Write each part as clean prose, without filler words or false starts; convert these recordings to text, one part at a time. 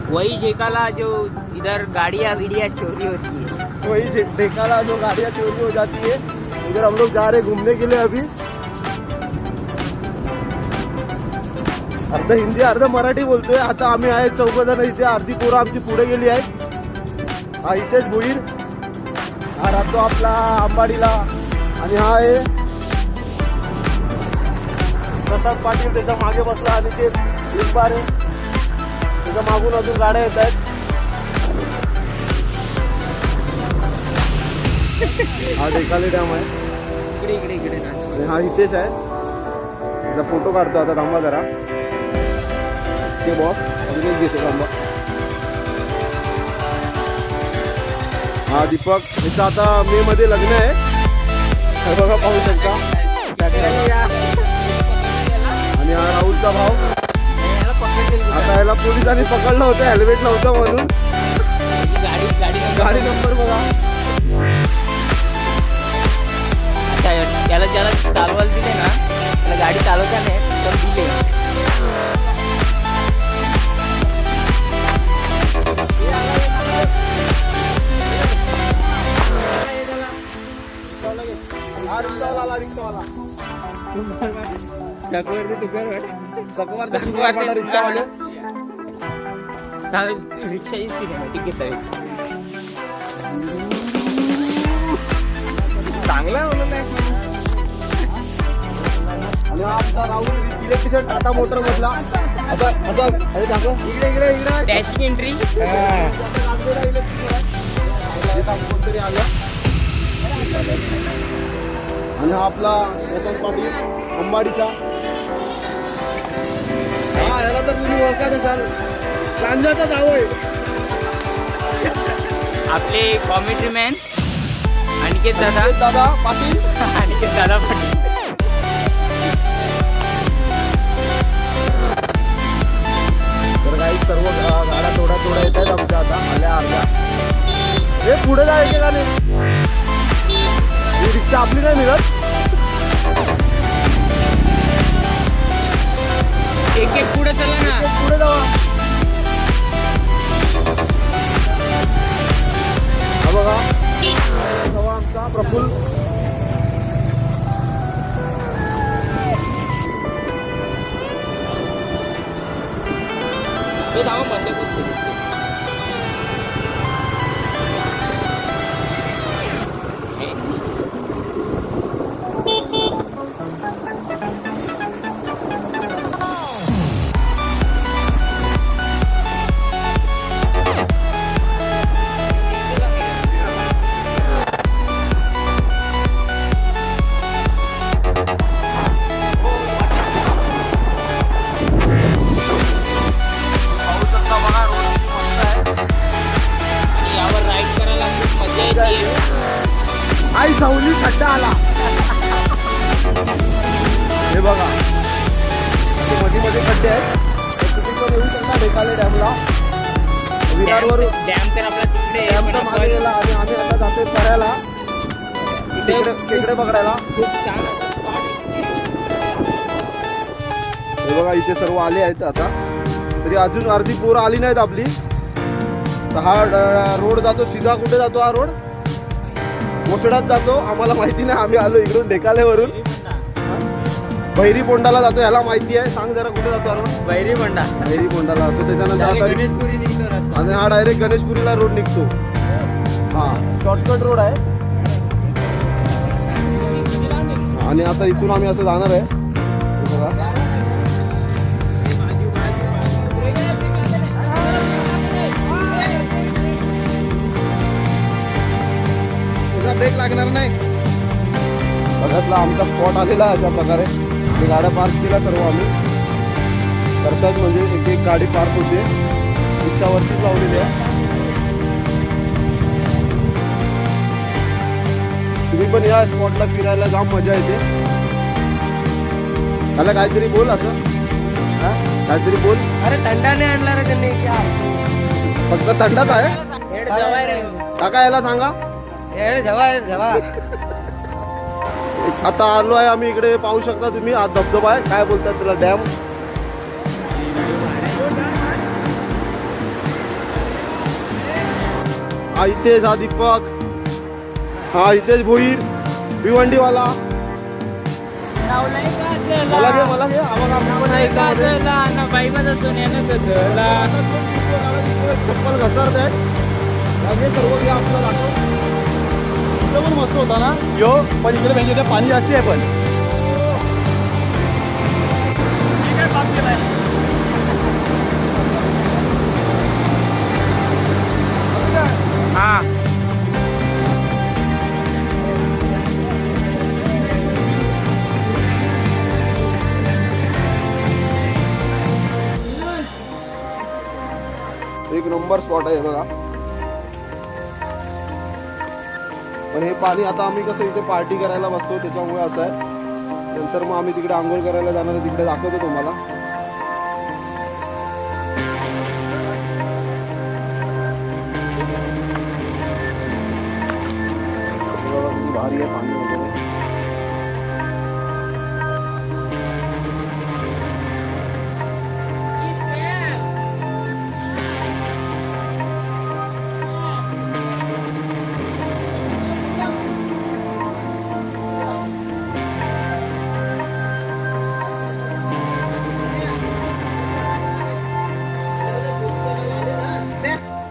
वही जेकाला जो इधर गाड़ियाँ वीडिया चोरी होती है, वही ढेकाला जो गाड़ियाँ चोरी हो जाती है, उधर हम लोग जा रहे घूमने के लिए अभी। अर्ध हिंदी अर्ध मराठी बोलतोय। आता आम्ही आहे 14 जण इथे, अर्धी पोरं आमची पुढे गेली आहेत। हा इथेच भुईर, हा राहतो आपला आंबाडीला, आणि हा आहे प्रसाद पाटील त्याच्या मागे बसला, आणि ते इस्बार आहे त्याच्या मागून अजून गाड्या येत आहेत। हा ढेकाले डॅम आहे, इकडे इकडे इकडे ना। आणि हा इथेच आहे। त्याचा फोटो काढतो आता, थांबा जरा ते बॉस अजूनच घेतो थांबा। हा दीपक, त्याचं आता मे मध्ये लग्न आहे, हे बघा पाहू शकता। आणि हा राहुलचा भाऊ, आता याला पोलिसांनी पकडलं होतं, हेल्मेट नव्हतं म्हणून। गाडी नंबर बघा। अच्छा याला ज्याला चालवायला दिले ना, त्याला गाडी चालवता नाही तर दिले। रिक्षावाले रिक्षा सिनेमॅटिक घेता चांगला आहे म्हणून नाही। आणि हा आमचा राहुल इलेक्ट्रिशियन टाटा मोटर मधला। आता अरे दाखव इकडे इकडे इकडे डॅशिंग एंट्री। कोणतरी आलं। आणि हा आपला प्रसाद पाटील अंबाडीचा, हा याला तर तुम्ही ओळखत असाल, लांजाचा जावं आहे। आपले कॉमेडी मॅन अनिकेत दादा पाटील, अनिकेत दादा पाटील। तर काही सर्व गाड्या थोड्या येत आहेत आमच्या, आता आल्या अर्ध्या। हे पुढे जायचे का नाही, ही रिक्षा आपली नाही मिळत। एक एक पुढे चला ना, पुढे जावा। हा बघा आमचा प्रफुल्ल, ते जावं बंद करतो। आई सावली खड्डा आला। हे बघा मध्ये खड्डे आहेत, तुम्ही पण येऊ शकता ढेकाले डॅमला। विरारवर डॅम तर आपला तिकडे आहे, पण डॅमचा मागे गेला, आणि आम्ही आता जातोय फिरायला, तिकडे बघायला। खूप छान। हे बघा इथे सर्व आले आहेत आता, तरी अजून अर्धी पोरं आली नाहीत आपली। तर हा रोड जातो सीधा, कुठे जातो हा रोड? मोसडात जातो, आम्हाला माहिती नाही, आम्ही आलो इकडून ढेकालेवरून। भैरी पोंडाला जातो, याला माहिती आहे, सांग जरा कुठे जातो रोड? भैरी पोंडाला जातो, त्याच्यानंतर गणेशपुरी निघतो रस्ता, आणि हा डायरेक्ट गणेशपुरीला रोड निघतो। हा शॉर्टकट रोड आहे, आणि आता इथून आम्ही असं जाणार आहे। बघा ब्रेक लागणार नाही। बघतला आमचा स्पॉट आलेला आहे अशा प्रकारे, गाड्या पार्क केल्या सर्व आम्ही करतात, म्हणजे एक एक गाडी पार्क होते, रिक्षावरतीच लावलेली आहे। तुम्ही पण या स्पॉटला फिरायला जाम मजा येते। त्याला काहीतरी बोल असं, काहीतरी बोल। अरे थंडा नाही आणला रे त्यांनी, फक्त थंडाच आहे काका, याला सांगा। आता आलो आहे आम्ही इकडे, पाहू शकता तुम्ही, हा धबधबा आहे, काय बोलतात त्याला, डॅम। हा हितेश, हा दीपक, हा हितेश भोईर भिवंडीवाला. मला घे मला घे. आम्हाला आपण पण आहे याच्यामध्ये. चप्पल घसरत आहे. हे सर्व घे आपलं दाखव. इथं पण मस्त होता ना यो, पण इकडे बँकेत पाणी जास्ती आहे पण. हा एक नंबर स्पॉट आहे बघा. पण हे पाणी आता आम्ही कसं इथे पार्टी करायला बसतो त्याच्यामुळे असं आहे. नंतर मग आम्ही तिकडे आंघोळ करायला जाणार आहे, तिकडे दाखवतो तुम्हाला. बघा किती भारी आहे पाणी वगैरे.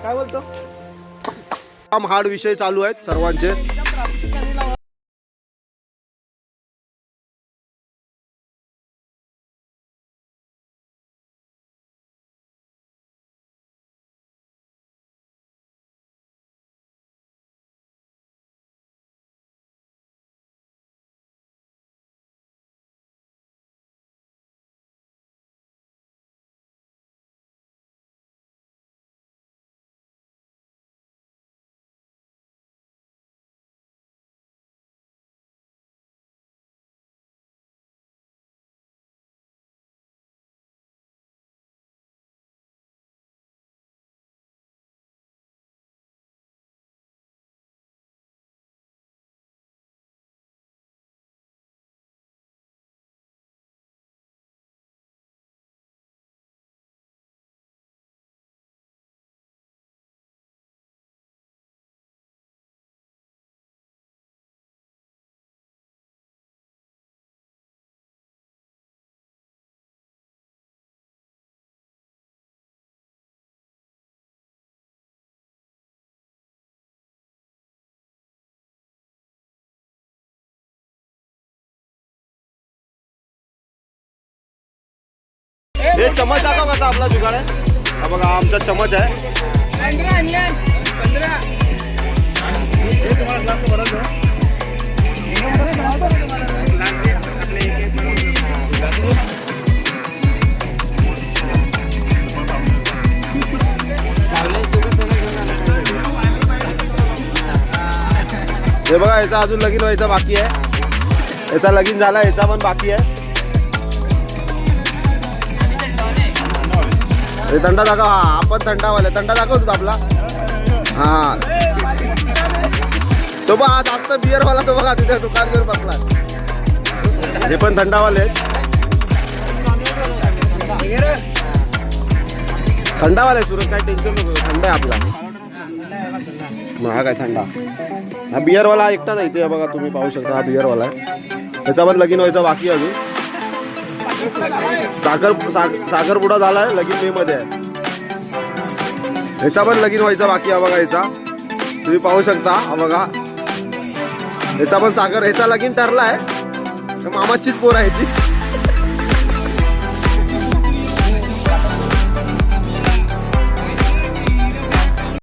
काय बोलतो? हार्ड विषय चालू आहेत सर्वांचे. हे चमच दाखव कसा आपला जुगाड आहे. हा बघा आमचा चमच आहे. हे बघा याचा अजून लगीन व्हायचा बाकी आहे. याचा लगीन झाला, याचा पण बाकी आहे. हे थंडा दाखव. हा आपण थंडावाले थंडा दाखवतो आपला. हा तो बघा जास्त बिअरवाला तो बघा तिथे दुकानवर बसला. हे पण थंडावाले थंडावाले सुरत काय टेन्शन नको. थंड आहे आपला. हा काय थंडा. हा बिअरवाला एकटाच आहे इथे बघा तुम्ही पाहू शकता. हा बिअरवाला आहे. त्याच्यावर लगीन व्हायचा बाकी अजून. साखरपुडा झालाय, लगीन मे मध्ये आहे. ह्याचा पण लगीन व्हायचा बाकी आहे बघा. याचा तुम्ही पाहू शकता. हा बघा ह्याचा पण ह्याचा लगीन ठरलाय. मामाचीच पोर आहे ती.